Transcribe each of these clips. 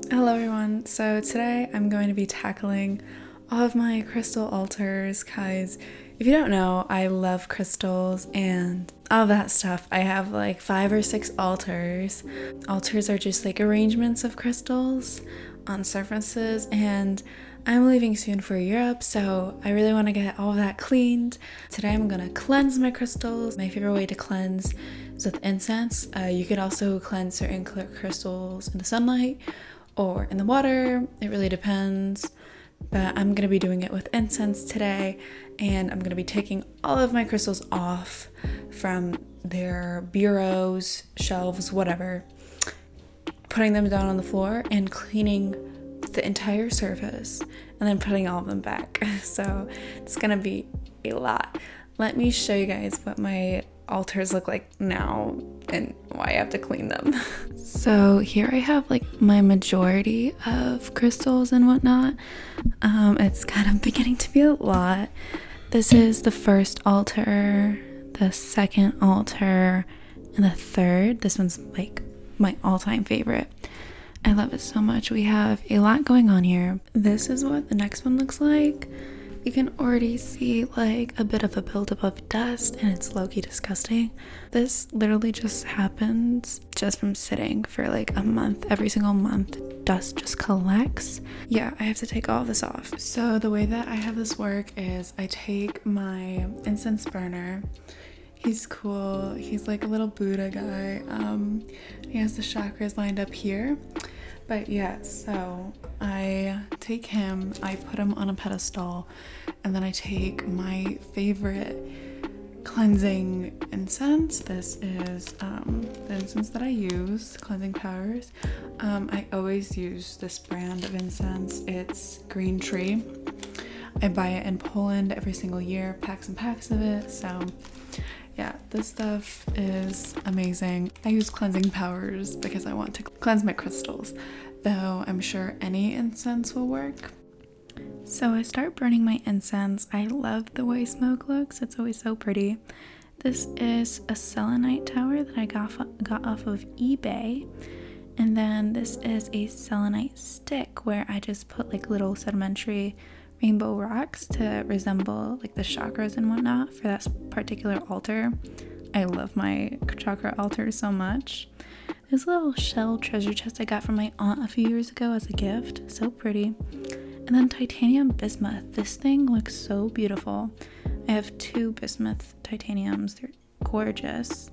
Hello everyone, so today I'm going to be tackling all of my crystal altars because if you don't know, I love crystals and all that stuff. I have like 5 or 6 altars. Altars are just like arrangements of crystals on surfaces, and I'm leaving soon for Europe, so I really want to get all of that cleaned. Today I'm going to cleanse my crystals. My favorite way to cleanse is with incense. You could also cleanse certain crystals in the sunlight or in the water. It really depends, but I'm gonna be doing it with incense today, and I'm gonna be taking all of my crystals off from their bureaus, shelves, whatever, putting them down on the floor and cleaning the entire surface, and then putting all of them back. So it's gonna be a lot. Let me show you guys what my altars look like now and why I have to clean them. So here I have like my majority of crystals and whatnot. It's kind of beginning to be a lot. This is the first altar, the second altar, and the third. This one's like my all-time favorite. I love it so much. We have a lot going on here. This is what the next one looks like. You can already see like a bit of a buildup of dust, and it's low-key disgusting. This literally just happens just from sitting for like a month. Every single month, dust just collects. Yeah, I have to take all this off. So the way that I have this work is I take my incense burner. He's cool. He's like a little Buddha guy. He has the chakras lined up here. But yeah, so I take him, I put him on a pedestal, and then I take my favorite cleansing incense. This is the incense that I use, Cleansing Powers. I always use this brand of incense. It's Green Tree. I buy it in Poland every single year, packs and packs of it. So yeah, this stuff is amazing. I use Cleansing Powers because I want to cleanse my crystals, though I'm sure any incense will work. So I start burning my incense. I love the way smoke looks. It's always so pretty. This is a selenite tower that I got off of eBay. And then this is a selenite stick where I just put like little sedimentary rainbow rocks to resemble like the chakras and whatnot for that particular altar. I love my chakra altar so much. This little shell treasure chest I got from my aunt a few years ago as a gift. So pretty. And then titanium bismuth. This thing looks so beautiful. I have 2 bismuth titaniums. They're gorgeous.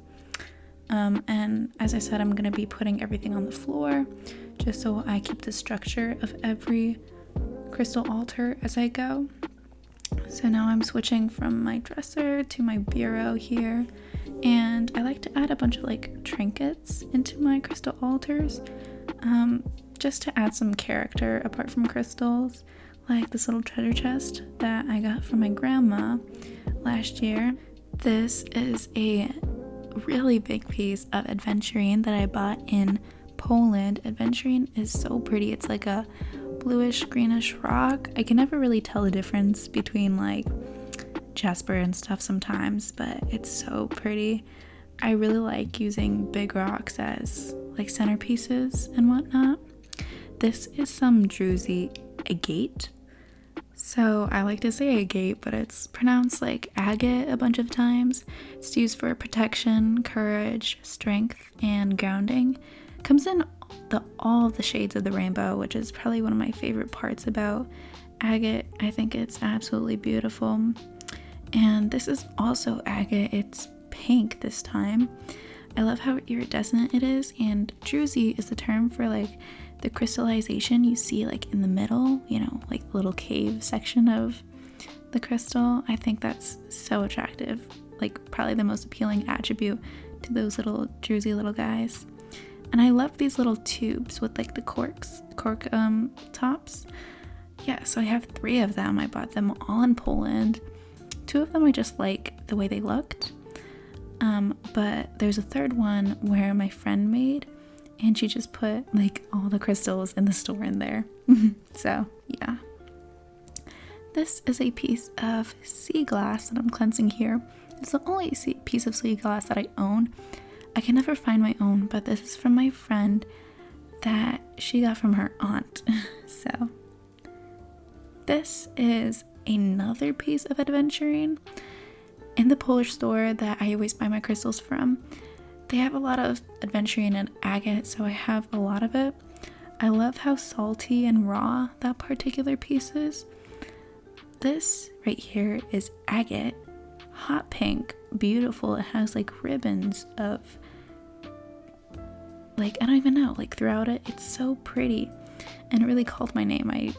And as I said, I'm going to be putting everything on the floor just so I keep the structure of every crystal altar as I go. So now I'm switching from my dresser to my bureau here, and I like to add a bunch of like trinkets into my crystal altars, just to add some character apart from crystals, like this little treasure chest that I got from my grandma last year. This is a really big piece of aventurine that I bought in Poland. Aventurine is so pretty. It's like a bluish greenish rock. I can never really tell the difference between like jasper and stuff sometimes, but it's so pretty. I really like using big rocks as like centerpieces and whatnot. This is some druzy agate. So I like to say agate, but it's pronounced like agate a bunch of times. It's used for protection, courage, strength, and grounding. It comes in all the shades of the rainbow, which is probably one of my favorite parts about agate. I think it's absolutely beautiful. And this is also agate. It's pink this time. I love how iridescent it is, and druzy is the term for like the crystallization you see like in the middle, you know, like the little cave section of the crystal. I think that's so attractive, like probably the most appealing attribute to those little druzy little guys. And I love these little tubes with like the cork tops. Yeah, so I have 3 of them. I bought them all in Poland. 2 of them I just like the way they looked. But there's a third one where my friend made, and she just put like all the crystals in the store in there. So yeah. This is a piece of sea glass that I'm cleansing here. It's the only piece of sea glass that I own. I can never find my own, but this is from my friend that she got from her aunt. So this is another piece of adventuring. In the Polish store that I always buy my crystals from, they have a lot of adventuring and agate, so I have a lot of it. I love how salty and raw that particular piece is. This right here is agate, hot pink, beautiful. It has like ribbons of, like, I don't even know, like throughout it. It's so pretty, and it really called my name. I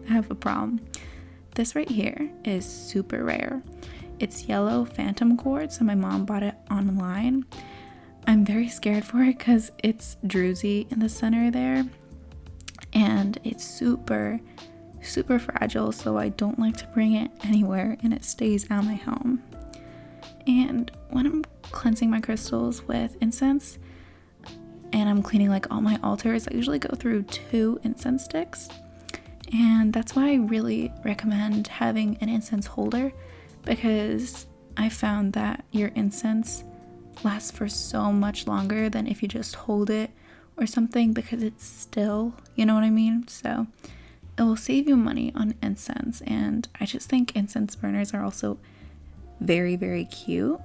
have a problem. This right here is super rare. It's yellow phantom quartz, and my mom bought it online. I'm very scared for it because it's druzy in the center there, and it's super fragile, so I don't like to bring it anywhere, and it stays at my home. And when I'm cleansing my crystals with incense and I'm cleaning like all my altars, I usually go through 2 incense sticks, and that's why I really recommend having an incense holder, because I found that your incense lasts for so much longer than if you just hold it or something, because it's still, you know what I mean? So it will save you money on incense, and I just think incense burners are also very cute.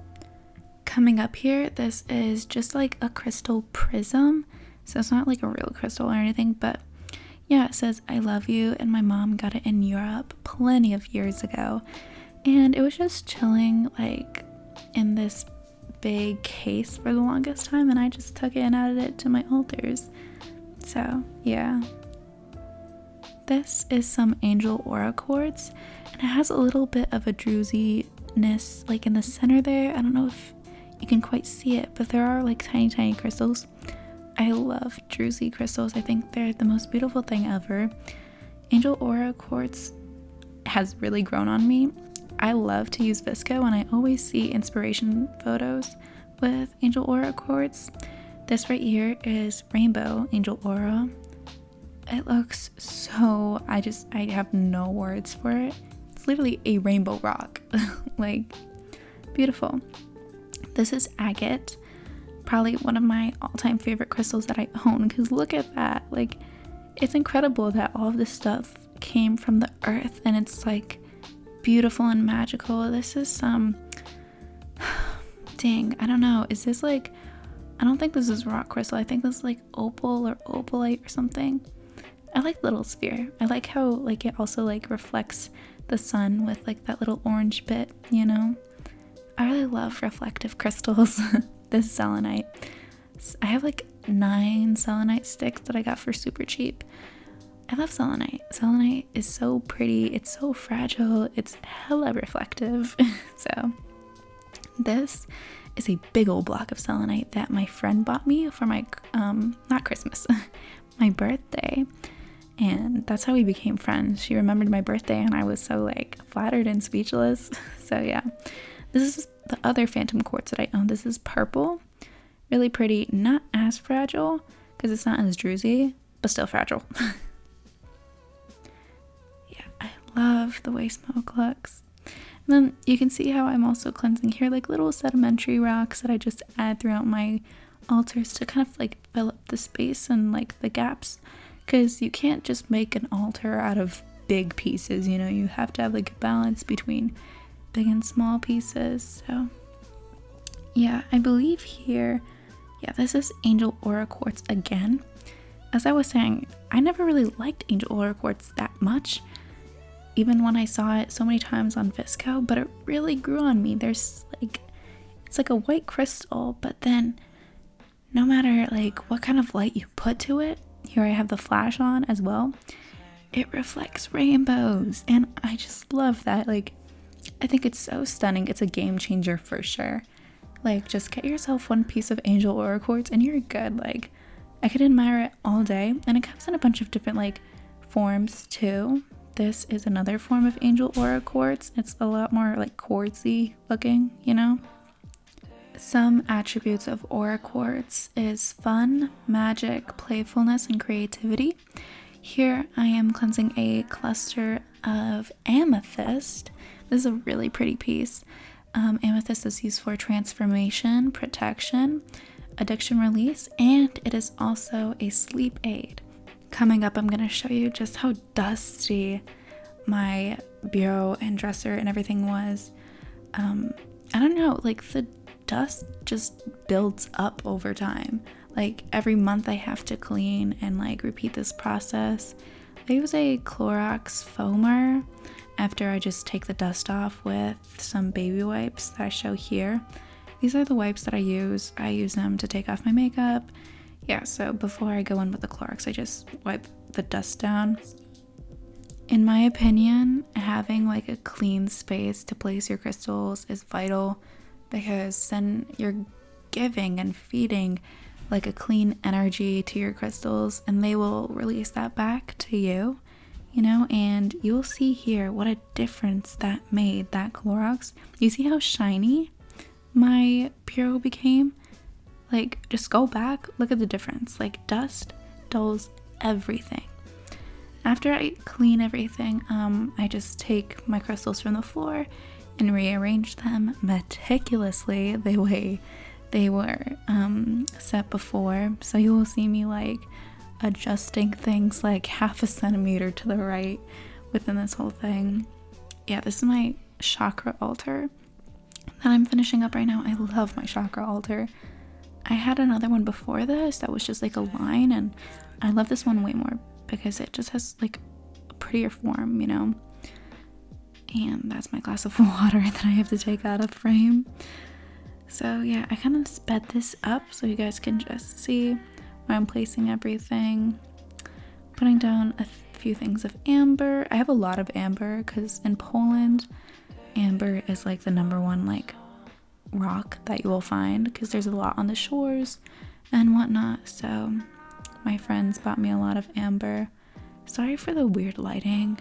Coming up here, this is just like a crystal prism, so it's not like a real crystal or anything, but yeah, it says I love you, and my mom got it in Europe plenty of years ago, and it was just chilling like in this big case for the longest time, and I just took it and added it to my altars. So yeah, this is some angel aura quartz, and it has a little bit of a druziness like in the center there. I don't know if you can quite see it, but there are like tiny crystals. I love druzy crystals. I think they're the most beautiful thing ever. Angel aura quartz has really grown on me. I love to use VSCO, and I always see inspiration photos with angel aura quartz. This right here is rainbow angel aura. It looks so, I have no words for it. It's literally a rainbow rock. Like, beautiful. This is agate, probably one of my all-time favorite crystals that I own, because look at that. Like, it's incredible that all of this stuff came from the earth, and it's like beautiful and magical. This is some dang, I don't know, is this like, I don't think this is rock crystal. I think this is like opal or opalite or something. I like little sphere. I like how like it also like reflects the sun with like that little orange bit, you know. I really love reflective crystals. This selenite, I have like 9 selenite sticks that I got for super cheap. I love selenite. Selenite is so pretty. It's so fragile. It's hella reflective. So this is a big old block of selenite that my friend bought me for my, not Christmas, my birthday. And that's how we became friends. She remembered my birthday, and I was so like flattered and speechless. So yeah, this is the other phantom quartz that I own. This is purple, really pretty, not as fragile because it's not as druzy, but still fragile. I love the way smoke looks. And then you can see how I'm also cleansing here, like little sedimentary rocks that I just add throughout my altars to kind of like fill up the space and like the gaps, because you can't just make an altar out of big pieces, you know. You have to have like a balance between big and small pieces. So yeah, I believe here, yeah, this is angel aura quartz again. As I was saying, I never really liked angel aura quartz that much, even when I saw it so many times on VSCO, but it really grew on me. There's like, it's like a white crystal, but then no matter like what kind of light you put to it, here I have the flash on as well, it reflects rainbows, and I just love that. Like, I think it's so stunning. It's a game changer for sure. Like, just get yourself one piece of angel aura quartz and you're good. Like, I could admire it all day, and it comes in a bunch of different like forms too. This is another form of angel aura quartz. It's a lot more like quartzy looking, you know. Some attributes of aura quartz is fun, magic, playfulness, and creativity. Here I am cleansing a cluster of amethyst. This is a really pretty piece. Amethyst is used for transformation, protection, addiction release, and it is also a sleep aid. Coming up, I'm going to show you just how dusty my bureau and dresser and everything was. I don't know, like the dust just builds up over time. Like every month I have to clean and like repeat this process. I use a Clorox foamer after I just take the dust off with some baby wipes that I show here. These are the wipes that I use. I use them to take off my makeup. Yeah, so before I go in with the Clorox, I just wipe the dust down. In my opinion, having like a clean space to place your crystals is vital, because then you're giving and feeding like a clean energy to your crystals, and they will release that back to you, you know, and you'll see here what a difference that made, that Clorox. You see how shiny my bureau became? Like, just go back, look at the difference. Like, dust dulls everything. After I clean everything, I just take my crystals from the floor and rearrange them meticulously the way they were set before. So you will see me like adjusting things like half a centimeter to the right within this whole thing. Yeah, this is my chakra altar that I'm finishing up right now. I love my chakra altar. I had another one before this that was just like a line, and I love this one way more because it just has like a prettier form, you know. And that's my glass of water that I have to take out of frame. So yeah, I kind of sped this up so you guys can just see where I'm placing everything. Putting down a few things of amber. I have a lot of amber because in Poland, amber is like the number one like rock that you will find, because there's a lot on the shores and whatnot. So my friends bought me a lot of amber. Sorry for the weird lighting.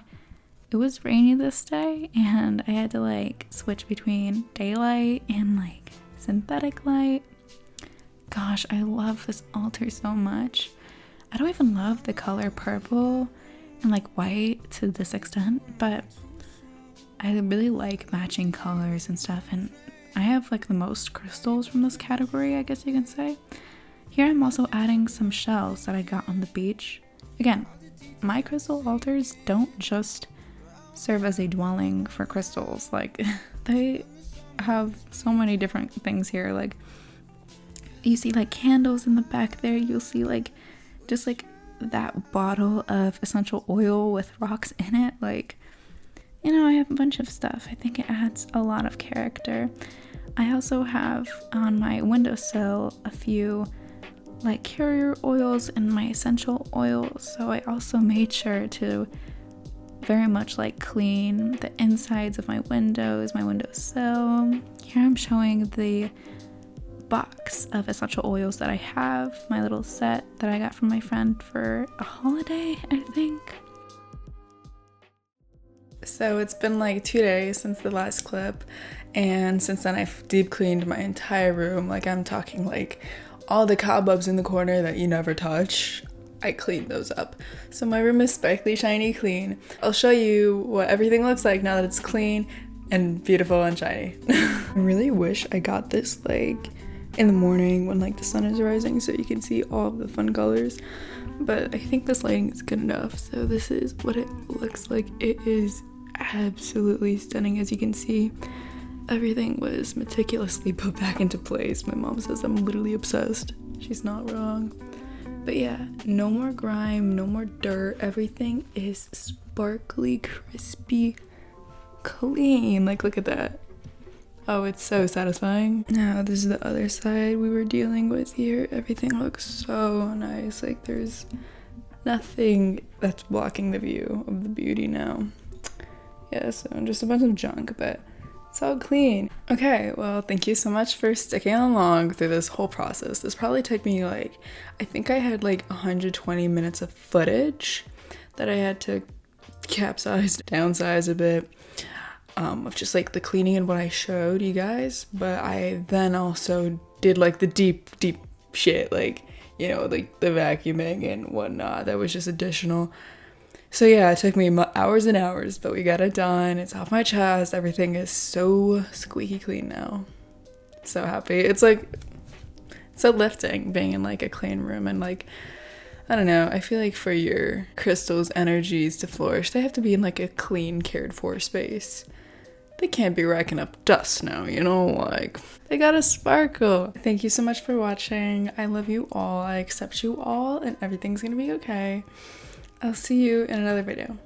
It was rainy this day and I had to like switch between daylight and like synthetic light. Gosh, I love this altar so much. I don't even love the color purple and like white to this extent, but I really like matching colors and stuff, and I have like the most crystals from this category, I guess you can say. Here I'm also adding some shells that I got on the beach. Again, my crystal altars don't just serve as a dwelling for crystals. Like, they have so many different things here. Like, you see like candles in the back there. You'll see like just like that bottle of essential oil with rocks in it. Like, you know, I have a bunch of stuff. I think it adds a lot of character. I also have on my windowsill a few like carrier oils and my essential oils. So I also made sure to very much like clean the insides of my windows, my windowsill. Here I'm showing the box of essential oils that I have, my little set that I got from my friend for a holiday, I think. So it's been like 2 days since the last clip, and since then I've deep cleaned my entire room. Like, I'm talking like all the cobwebs in the corner that you never touch, I cleaned those up. So my room is sparkly, shiny, clean. I'll show you what everything looks like now that it's clean and beautiful and shiny. I really wish I got this like in the morning when like the sun is rising so you can see all of the fun colors, but I think this lighting is good enough. So this is what it looks like. It is absolutely stunning. As you can see, everything was meticulously put back into place. My mom says I'm literally obsessed. She's not wrong. But yeah, no more grime, no more dirt. Everything is sparkly, crispy, clean. Like, look at that. Oh, it's so satisfying. Now, this is the other side we were dealing with here. Everything looks so nice. Like, there's nothing that's blocking the view of the beauty now. Yeah, so just a bunch of junk, but it's all clean. Okay, well, thank you so much for sticking along through this whole process. This probably took me like, I think I had like 120 minutes of footage that I had to capsize, downsize a bit, of just like the cleaning and what I showed you guys. But I then also did like the deep shit, like, you know, like the vacuuming and whatnot. That was just additional. So yeah, it took me hours and hours, but we got it done. It's off my chest. Everything is so squeaky clean now. So happy. It's like So lifting, being in like a clean room, and like, I don't know, I feel like for your crystals' energies to flourish, they have to be in like a clean, cared for space. They can't be racking up dust now, you know, like, they gotta sparkle. Thank you so much for watching. I love you all. I accept you all, and everything's gonna be okay. I'll see you in another video.